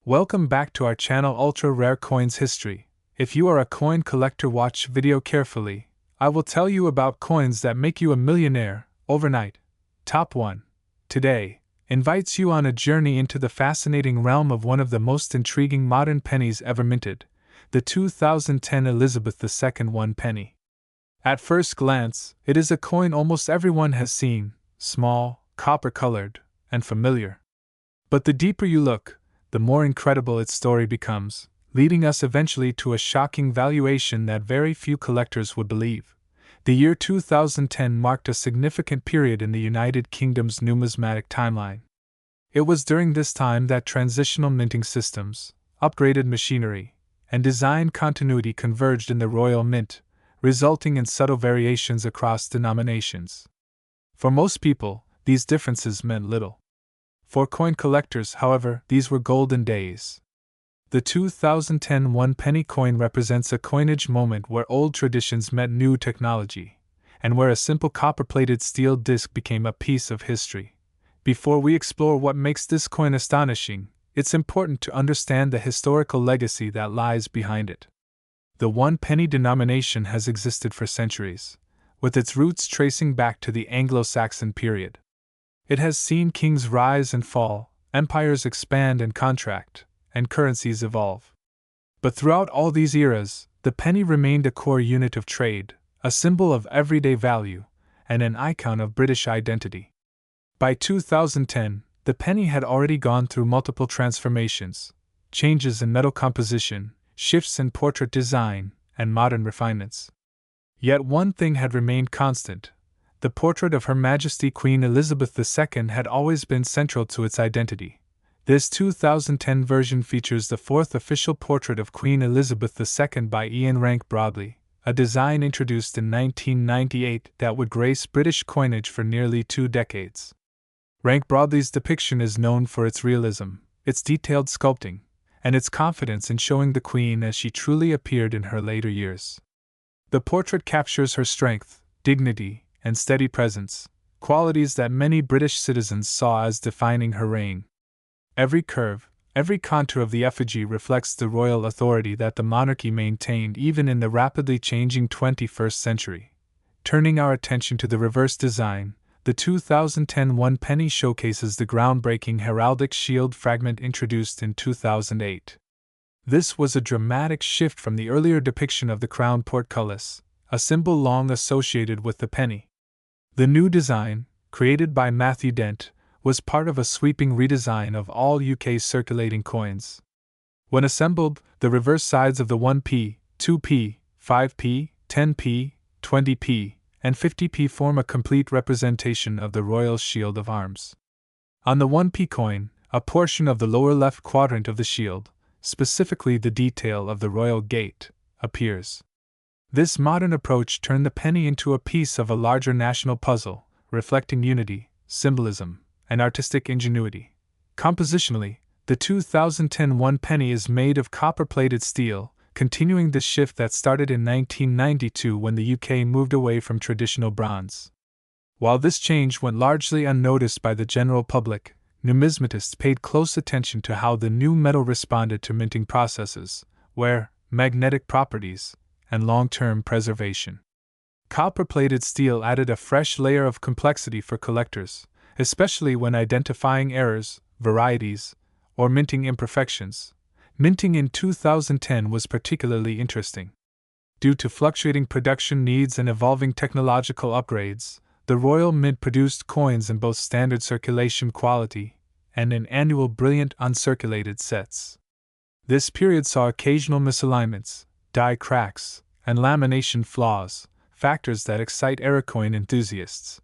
Welcome back to our channel Ultra Rare Coins History. If you are a coin collector, watch video carefully. I will tell you about coins that make you a millionaire overnight. Top 1. Today invites you on a journey into the fascinating realm of one of the most intriguing modern pennies ever minted, the 2010 Elizabeth II 1 penny. At first glance, it is a coin almost everyone has seen, small, copper-colored, and familiar. But the deeper you look, the more incredible its story becomes, leading us eventually to a shocking valuation that very few collectors would believe. The year 2010 marked a significant period in the United Kingdom's numismatic timeline. It was during this time that transitional minting systems, upgraded machinery, and design continuity converged in the Royal Mint, resulting in subtle variations across denominations. For most people, these differences meant little. For coin collectors, however, these were golden days. The 2010 1 penny coin represents a coinage moment where old traditions met new technology, and where a simple copper-plated steel disc became a piece of history. Before we explore what makes this coin astonishing, it's important to understand the historical legacy that lies behind it. The 1 penny denomination has existed for centuries, with its roots tracing back to the Anglo-Saxon period. It has seen kings rise and fall, empires expand and contract, and currencies evolve. But throughout all these eras, the penny remained a core unit of trade, a symbol of everyday value, and an icon of British identity. By 2010, the penny had already gone through multiple transformations, changes in metal composition, shifts in portrait design, and modern refinements. Yet one thing had remained constant. The portrait of Her Majesty Queen Elizabeth II had always been central to its identity. This 2010 version features the fourth official portrait of Queen Elizabeth II by Ian Rank Broadley, a design introduced in 1998 that would grace British coinage for nearly 2 decades. Rank Broadley's depiction is known for its realism, its detailed sculpting, and its confidence in showing the Queen as she truly appeared in her later years. The portrait captures her strength, dignity, and steady presence, qualities that many British citizens saw as defining her reign. Every curve, every contour of the effigy reflects the royal authority that the monarchy maintained even in the rapidly changing 21st century. Turning our attention to the reverse design, the 2010 1 penny showcases the groundbreaking heraldic shield fragment introduced in 2008. This was a dramatic shift from the earlier depiction of the crown portcullis, a symbol long associated with the penny. The new design, created by Matthew Dent, was part of a sweeping redesign of all UK circulating coins. When assembled, the reverse sides of the 1p, 2p, 5p, 10p, 20p, and 50p form a complete representation of the royal shield of arms. On the 1p coin, a portion of the lower left quadrant of the shield, specifically the detail of the royal gate, appears. This modern approach turned the penny into a piece of a larger national puzzle, reflecting unity, symbolism, and artistic ingenuity. Compositionally, the 2010 1 penny is made of copper-plated steel, continuing the shift that started in 1992 when the UK moved away from traditional bronze. While this change went largely unnoticed by the general public, numismatists paid close attention to how the new metal responded to minting processes, wear, magnetic properties, and long-term preservation. Copper-plated steel added a fresh layer of complexity for collectors, especially when identifying errors, varieties, or minting imperfections. Minting in 2010 was particularly interesting. Due to fluctuating production needs and evolving technological upgrades, the Royal Mint produced coins in both standard circulation quality and in annual brilliant uncirculated sets. This period saw occasional misalignments, die cracks, and lamination flaws, factors that excite era coin enthusiasts.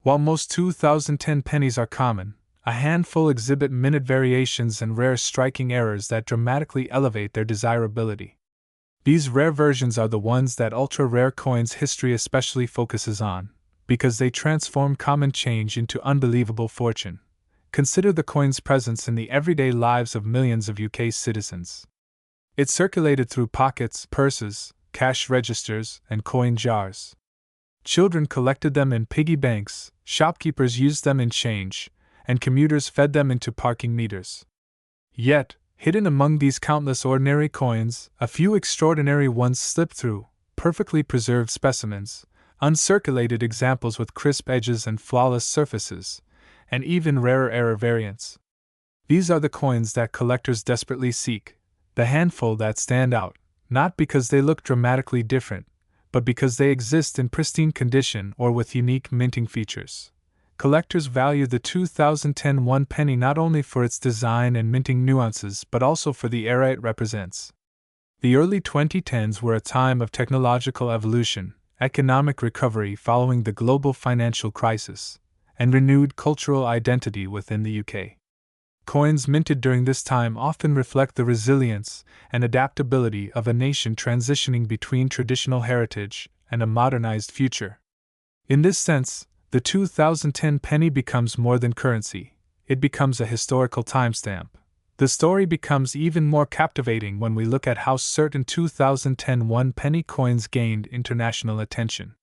While most 2010 pennies are common, a handful exhibit minute variations and rare striking errors that dramatically elevate their desirability. These rare versions are the ones that Ultra Rare Coins History especially focuses on, because they transform common change into unbelievable fortune. Consider the coin's presence in the everyday lives of millions of UK citizens. It circulated through pockets, purses, cash registers, and coin jars. Children collected them in piggy banks, shopkeepers used them in change, and commuters fed them into parking meters. Yet, Hidden among these countless ordinary coins, a few extraordinary ones slip through, perfectly preserved specimens, uncirculated examples with crisp edges and flawless surfaces, and even rarer error variants. These are the coins that collectors desperately seek, the handful that stand out, not because they look dramatically different, but because they exist in pristine condition or with unique minting features. Collectors value the 2010 one penny not only for its design and minting nuances but also for the era it represents. The early 2010s were a time of technological evolution, economic recovery following the global financial crisis, and renewed cultural identity within the UK. Coins minted during this time often reflect the resilience and adaptability of a nation transitioning between traditional heritage and a modernized future. In this sense, the 2010 penny becomes more than currency, it becomes a historical timestamp. The story becomes even more captivating when we look at how certain 2010 one penny coins gained international attention.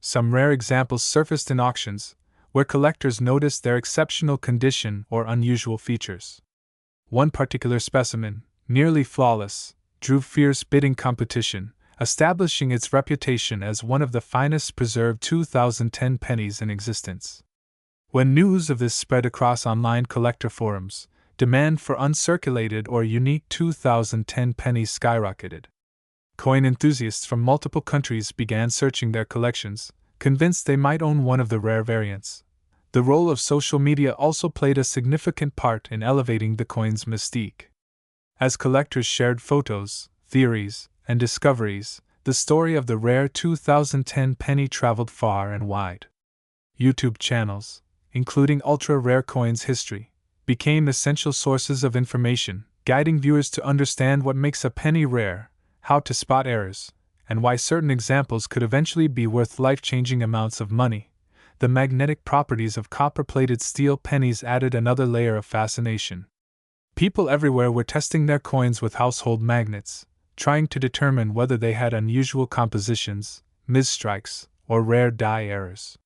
Some rare examples surfaced in auctions, where collectors noticed their exceptional condition or unusual features. One particular specimen, nearly flawless, drew fierce bidding competition, establishing its reputation as one of the finest preserved 2010 pennies in existence. When news of this spread across online collector forums, demand for uncirculated or unique 2010 pennies skyrocketed. Coin enthusiasts from multiple countries began searching their collections, convinced they might own one of the rare variants. The role of social media also played a significant part in elevating the coin's mystique. As collectors shared photos, theories, and discoveries, the story of the rare 2010 penny traveled far and wide. YouTube channels, including Ultra Rare Coins History, became essential sources of information, guiding viewers to understand what makes a penny rare, how to spot errors, and why certain examples could eventually be worth life-changing amounts of money. The magnetic properties of copper-plated steel pennies added another layer of fascination. People everywhere were testing their coins with household magnets, trying to determine whether they had unusual compositions, misstrikes, or rare die errors.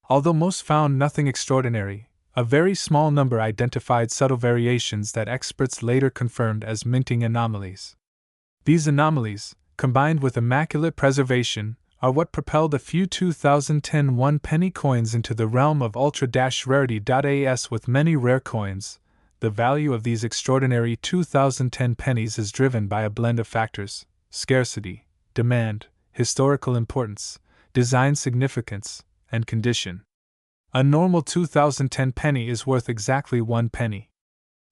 Although most found nothing extraordinary, a very small number identified subtle variations that experts later confirmed as minting anomalies. These anomalies, combined with immaculate preservation, are what propelled a few 2010 one penny coins into the realm of ultra-rarity. As with many rare coins, the value of these extraordinary 2010 pennies is driven by a blend of factors: scarcity, demand, historical importance, design significance, and condition. A normal 2010 penny is worth exactly 1 penny.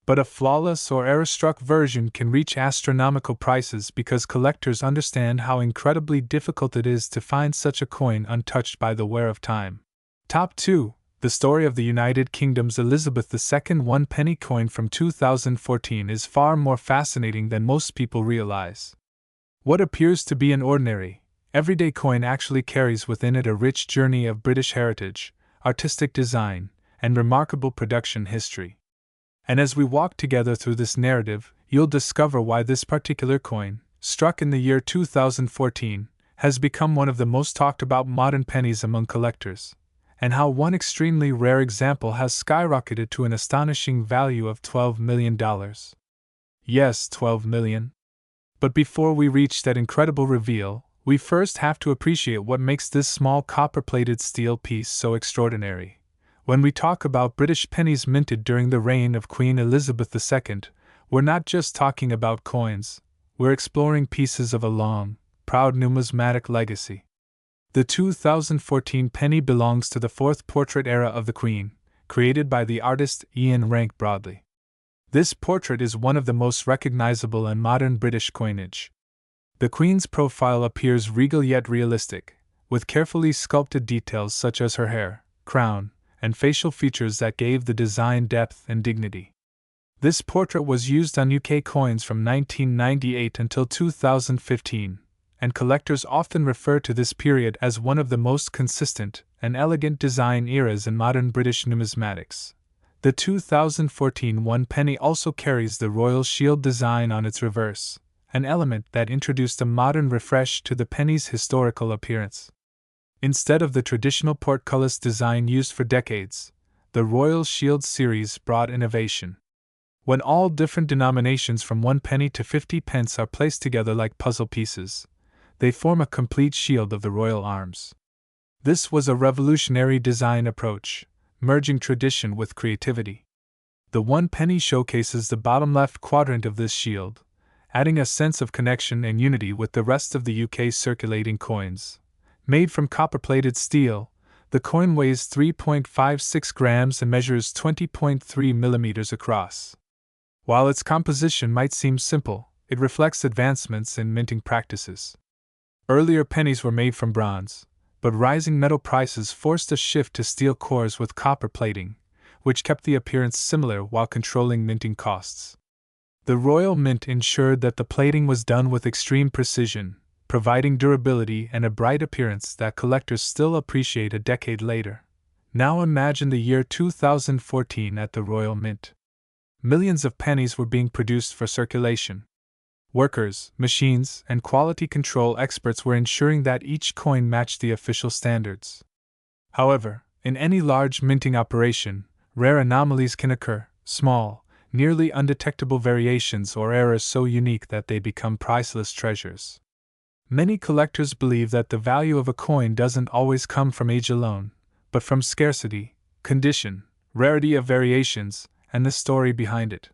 But a flawless or error-struck version can reach astronomical prices because collectors understand how incredibly difficult it is to find such a coin untouched by the wear of time. Top 2. The story of the United Kingdom's Elizabeth II one penny coin from 2014 is far more fascinating than most people realize. What appears to be an ordinary, everyday coin actually carries within it a rich journey of British heritage, artistic design, and remarkable production history. And as we walk together through this narrative, you'll discover why this particular coin, struck in the year 2014, has become one of the most talked about modern pennies among collectors, and how one extremely rare example has skyrocketed to an astonishing value of $12 million. Yes, 12 million. But before we reach that incredible reveal, we first have to appreciate what makes this small copper-plated steel piece so extraordinary. When we talk about British pennies minted during the reign of Queen Elizabeth II, we're not just talking about coins, we're exploring pieces of a long, proud numismatic legacy. The 2014 penny belongs to the fourth portrait era of the Queen, created by the artist Ian Rank Broadley. This portrait is one of the most recognizable in modern British coinage. The Queen's profile appears regal yet realistic, with carefully sculpted details such as her hair, crown, and facial features that gave the design depth and dignity. This portrait was used on UK coins from 1998 until 2015, and collectors often refer to this period as one of the most consistent and elegant design eras in modern British numismatics. The 2014 one penny also carries the Royal Shield design on its reverse, an element that introduced a modern refresh to the penny's historical appearance. Instead of the traditional portcullis design used for decades, the Royal Shield series brought innovation. When all different denominations from 1 penny to 50 pence are placed together like puzzle pieces, they form a complete shield of the royal arms. This was a revolutionary design approach, merging tradition with creativity. The 1 penny showcases the bottom left quadrant of this shield, adding a sense of connection and unity with the rest of the UK's circulating coins. Made from copper-plated steel, the coin weighs 3.56 grams and measures 20.3 millimeters across. While its composition might seem simple, it reflects advancements in minting practices. Earlier pennies were made from bronze, but rising metal prices forced a shift to steel cores with copper plating, which kept the appearance similar while controlling minting costs. The Royal Mint ensured that the plating was done with extreme precision, providing durability and a bright appearance that collectors still appreciate a decade later. Now imagine the year 2014 at the Royal Mint. Millions of pennies were being produced for circulation. Workers, machines, and quality control experts were ensuring that each coin matched the official standards. However, in any large minting operation, rare anomalies can occur, small, nearly undetectable variations or errors so unique that they become priceless treasures. Many collectors believe that the value of a coin doesn't always come from age alone, but from scarcity, condition, rarity of variations, and the story behind it.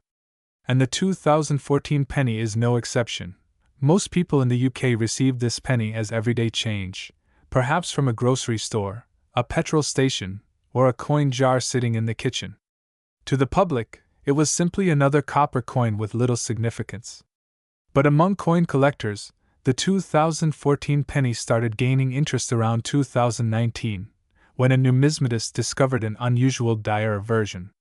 And the 2014 penny is no exception. Most people in the UK receive this penny as everyday change, perhaps from a grocery store, a petrol station, or a coin jar sitting in the kitchen. To the public, it was simply another copper coin with little significance. But among coin collectors, the 2014 penny started gaining interest around 2019, when a numismatist discovered an unusual dire version.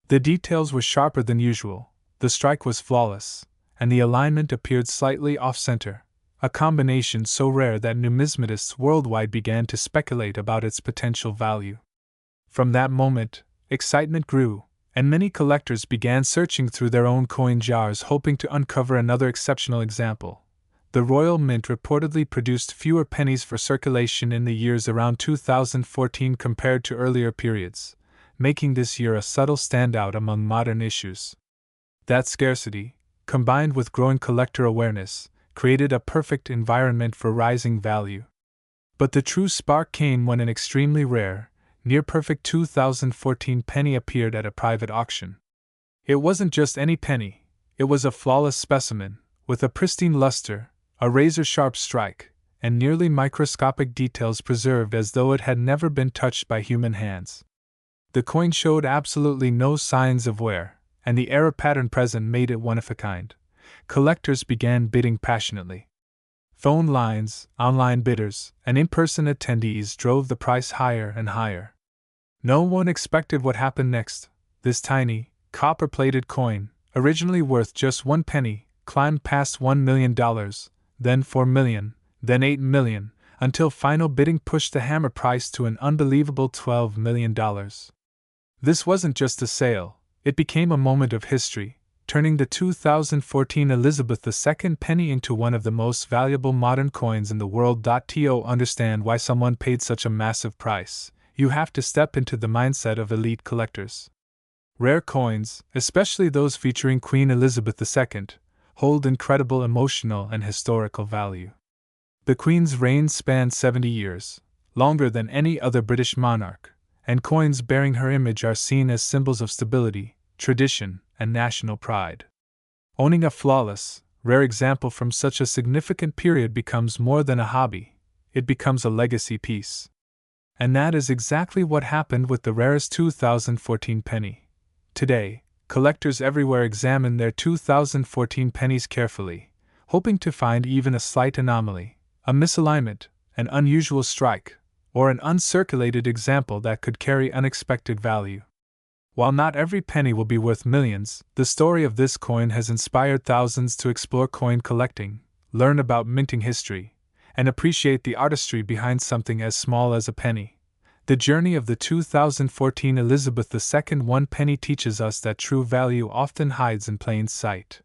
The details were sharper than usual, the strike was flawless, and the alignment appeared slightly off-center, a combination so rare that numismatists worldwide began to speculate about its potential value. From that moment, excitement grew, and many collectors began searching through their own coin jars hoping to uncover another exceptional example. The Royal Mint reportedly produced fewer pennies for circulation in the years around 2014 compared to earlier periods, making this year a subtle standout among modern issues. That scarcity, combined with growing collector awareness, created a perfect environment for rising value. But the true spark came when an extremely rare, near-perfect 2014 penny appeared at a private auction. It wasn't just any penny, it was a flawless specimen, with a pristine luster, a razor-sharp strike, and nearly microscopic details preserved as though it had never been touched by human hands. The coin showed absolutely no signs of wear, and the error pattern present made it one of a kind. Collectors began bidding passionately. Phone lines, online bidders, and in-person attendees drove the price higher and higher. No one expected what happened next. This tiny, copper-plated coin, originally worth just 1 penny, climbed past $1 million, then $4 million, then $8 million, until final bidding pushed the hammer price to an unbelievable $12 million. This wasn't just a sale, it became a moment of history, turning the 2014 Elizabeth II penny into one of the most valuable modern coins in the world. To understand why someone paid such a massive price, you have to step into the mindset of elite collectors. Rare coins, especially those featuring Queen Elizabeth II, hold incredible emotional and historical value. The Queen's reign spanned 70 years, longer than any other British monarch, and coins bearing her image are seen as symbols of stability, tradition, and national pride. Owning a flawless, rare example from such a significant period becomes more than a hobby, it becomes a legacy piece. And that is exactly what happened with the rarest 2014 penny. Today, collectors everywhere examine their 2014 pennies carefully, hoping to find even a slight anomaly, a misalignment, an unusual strike, or an uncirculated example that could carry unexpected value. While not every penny will be worth millions, the story of this coin has inspired thousands to explore coin collecting, learn about minting history, and appreciate the artistry behind something as small as a penny. The journey of the 2014 Elizabeth II 1 penny teaches us that true value often hides in plain sight.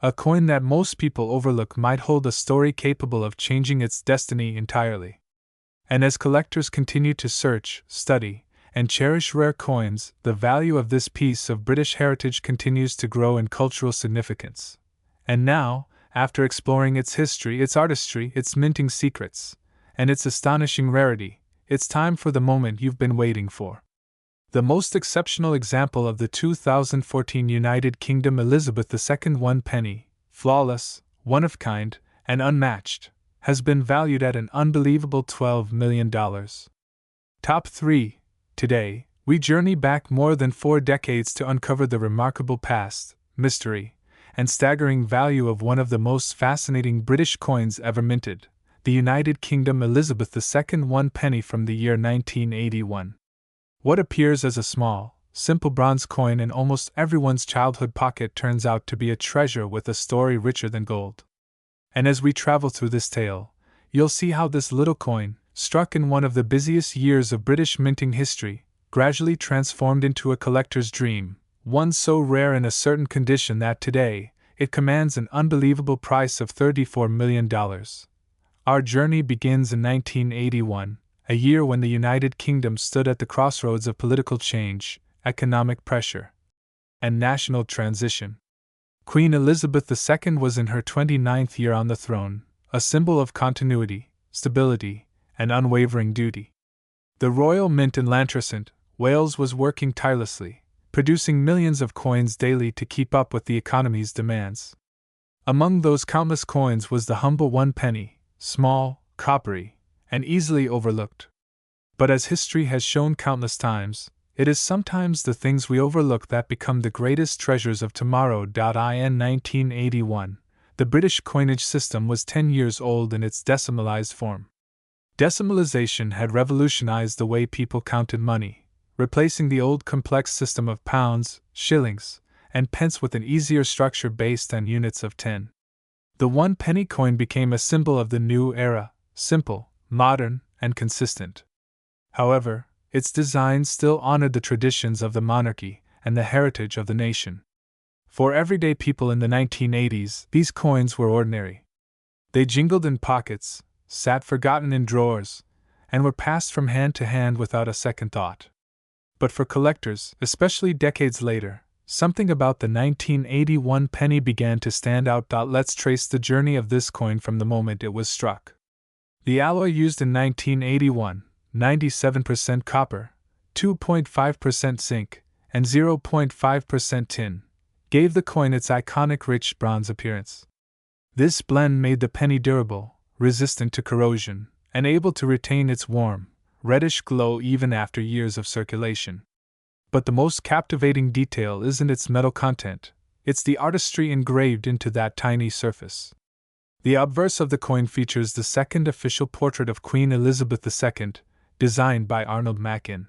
A coin that most people overlook might hold a story capable of changing its destiny entirely. And as collectors continue to search, study, and cherish rare coins, the value of this piece of British heritage continues to grow in cultural significance. And now, after exploring its history, its artistry, its minting secrets, and its astonishing rarity, it's time for the moment you've been waiting for. The most exceptional example of the 2014 United Kingdom Elizabeth II 1 penny, flawless, one of kind, and unmatched, has been valued at an unbelievable $12 million. Top 3. Today, we journey back more than 4 decades to uncover the remarkable past, mystery, and staggering value of one of the most fascinating British coins ever minted, the United Kingdom Elizabeth II 1 penny from the year 1981. What appears as a small, simple bronze coin in almost everyone's childhood pocket turns out to be a treasure with a story richer than gold. And as we travel through this tale, you'll see how this little coin, struck in one of the busiest years of British minting history, gradually transformed into a collector's dream, one so rare in a certain condition that today, it commands an unbelievable price of $34 million. Our journey begins in 1981, a year when the United Kingdom stood at the crossroads of political change, economic pressure, and national transition. Queen Elizabeth II was in her 29th year on the throne, a symbol of continuity, stability, and unwavering duty. The Royal Mint in Llantrisant, Wales was working tirelessly, producing millions of coins daily to keep up with the economy's demands. Among those countless coins was the humble 1 penny, small, coppery, and easily overlooked. But as history has shown countless times, it is sometimes the things we overlook that become the greatest treasures of tomorrow. In 1981, the British coinage system was 10 years old in its decimalized form. Decimalization had revolutionized the way people counted money, replacing the old complex system of pounds, shillings, and pence with an easier structure based on units of 10. The 1 penny coin became a symbol of the new era, simple, modern, and consistent. However, its design still honored the traditions of the monarchy and the heritage of the nation. For everyday people in the 1980s, these coins were ordinary. They jingled in pockets, sat forgotten in drawers, and were passed from hand to hand without a second thought. But for collectors, especially decades later, something about the 1981 penny began to stand out. Let's trace the journey of this coin from the moment it was struck. The alloy used in 1981, 97% copper, 2.5% zinc, and 0.5% tin, gave the coin its iconic rich bronze appearance. This blend made the penny durable, resistant to corrosion, and able to retain its warm, reddish glow even after years of circulation. But the most captivating detail isn't its metal content, it's the artistry engraved into that tiny surface. The obverse of the coin features the second official portrait of Queen Elizabeth II, designed by Arnold Machin.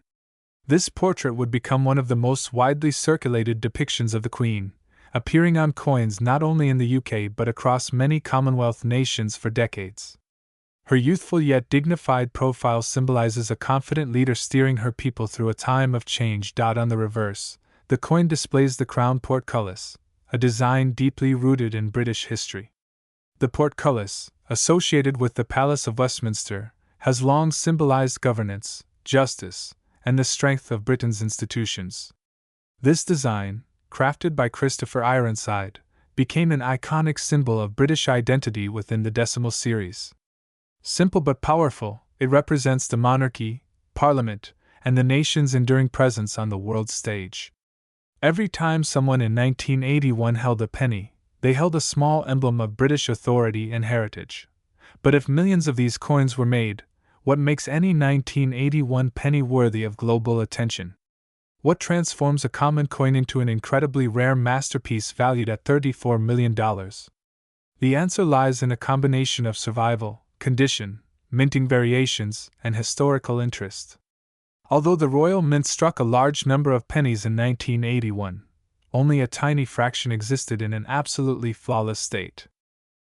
This portrait would become one of the most widely circulated depictions of the Queen, appearing on coins not only in the UK but across many Commonwealth nations for decades. Her youthful yet dignified profile symbolizes a confident leader steering her people through a time of change. On the reverse, the coin displays the crown portcullis, a design deeply rooted in British history. The portcullis, associated with the Palace of Westminster, has long symbolized governance, justice, and the strength of Britain's institutions. This design, crafted by Christopher Ironside, became an iconic symbol of British identity within the decimal series. Simple but powerful, it represents the monarchy, parliament, and the nation's enduring presence on the world stage. Every time someone in 1981 held a penny, they held a small emblem of British authority and heritage. But if millions of these coins were made, what makes any 1981 penny worthy of global attention? What transforms a common coin into an incredibly rare masterpiece valued at $34 million? The answer lies in a combination of survival, condition, minting variations, and historical interest. Although the Royal Mint struck a large number of pennies in 1981, only a tiny fraction existed in an absolutely flawless state.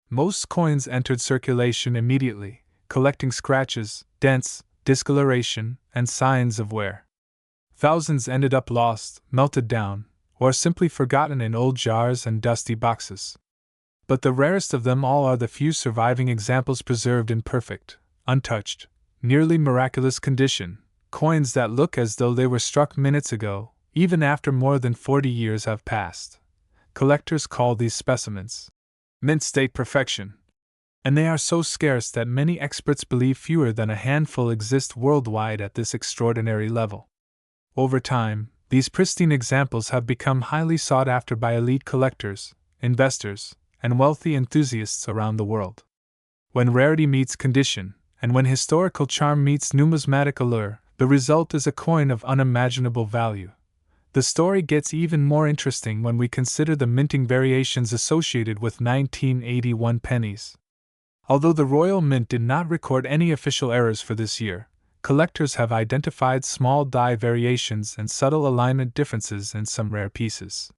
Most coins entered circulation immediately, collecting scratches, dents, discoloration, and signs of wear. Thousands ended up lost, melted down, or simply forgotten in old jars and dusty boxes. But the rarest of them all are the few surviving examples preserved in perfect, untouched, nearly miraculous condition, coins that look as though they were struck minutes ago, even after more than 40 years have passed. Collectors call these specimens mint state perfection, and they are so scarce that many experts believe fewer than a handful exist worldwide at this extraordinary level. Over time, these pristine examples have become highly sought after by elite collectors, investors, and wealthy enthusiasts around the world. When rarity meets condition, and when historical charm meets numismatic allure, the result is a coin of unimaginable value. The story gets even more interesting when we consider the minting variations associated with 1981 pennies. Although the Royal Mint did not record any official errors for this year, collectors have identified small die variations and subtle alignment differences in some rare pieces.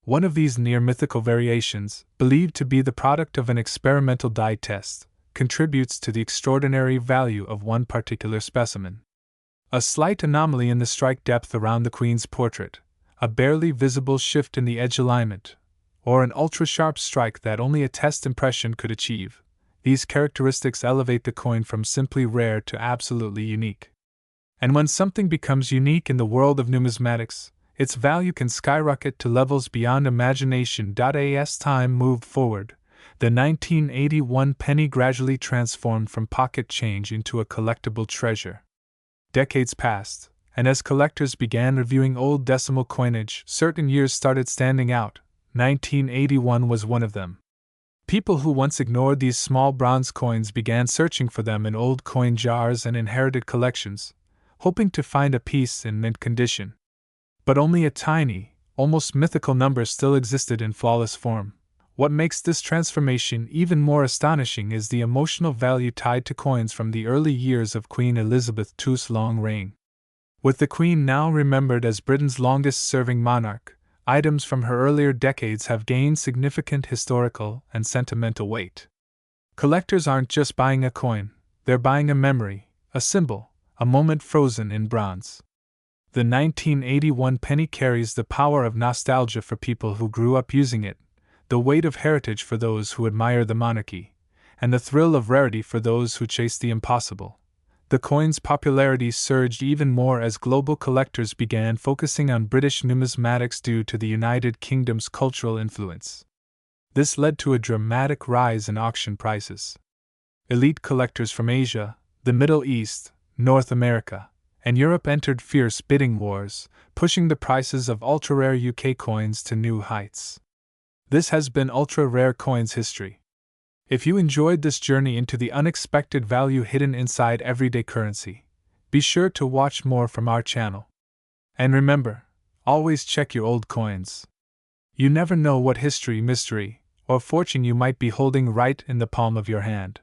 One of these near-mythical variations, believed to be the product of an experimental die test, contributes to the extraordinary value of one particular specimen. A slight anomaly in the strike depth around the Queen's portrait, a barely visible shift in the edge alignment, or an ultra-sharp strike that only a test impression could achieve. These characteristics elevate the coin from simply rare to absolutely unique. And when something becomes unique in the world of numismatics, its value can skyrocket to levels beyond imagination. As time moved forward, the 1981 penny gradually transformed from pocket change into a collectible treasure. Decades passed, and as collectors began reviewing old decimal coinage, certain years started standing out. 1981 was one of them. People who once ignored these small bronze coins began searching for them in old coin jars and inherited collections, hoping to find a piece in mint condition. But only a tiny, almost mythical number still existed in flawless form. What makes this transformation even more astonishing is the emotional value tied to coins from the early years of Queen Elizabeth II's long reign. With the Queen now remembered as Britain's longest-serving monarch, items from her earlier decades have gained significant historical and sentimental weight. Collectors aren't just buying a coin, they're buying a memory, a symbol, a moment frozen in bronze. The 1981 penny carries the power of nostalgia for people who grew up using it, the weight of heritage for those who admire the monarchy, and the thrill of rarity for those who chase the impossible. The coin's popularity surged even more as global collectors began focusing on British numismatics due to the United Kingdom's cultural influence. This led to a dramatic rise in auction prices. Elite collectors from Asia, the Middle East, North America, and Europe entered fierce bidding wars, pushing the prices of ultra-rare UK coins to new heights. This has been Ultra Rare Coins history. If you enjoyed this journey into the unexpected value hidden inside everyday currency, be sure to watch more from our channel. And remember, always check your old coins. You never know what history, mystery, or fortune you might be holding right in the palm of your hand.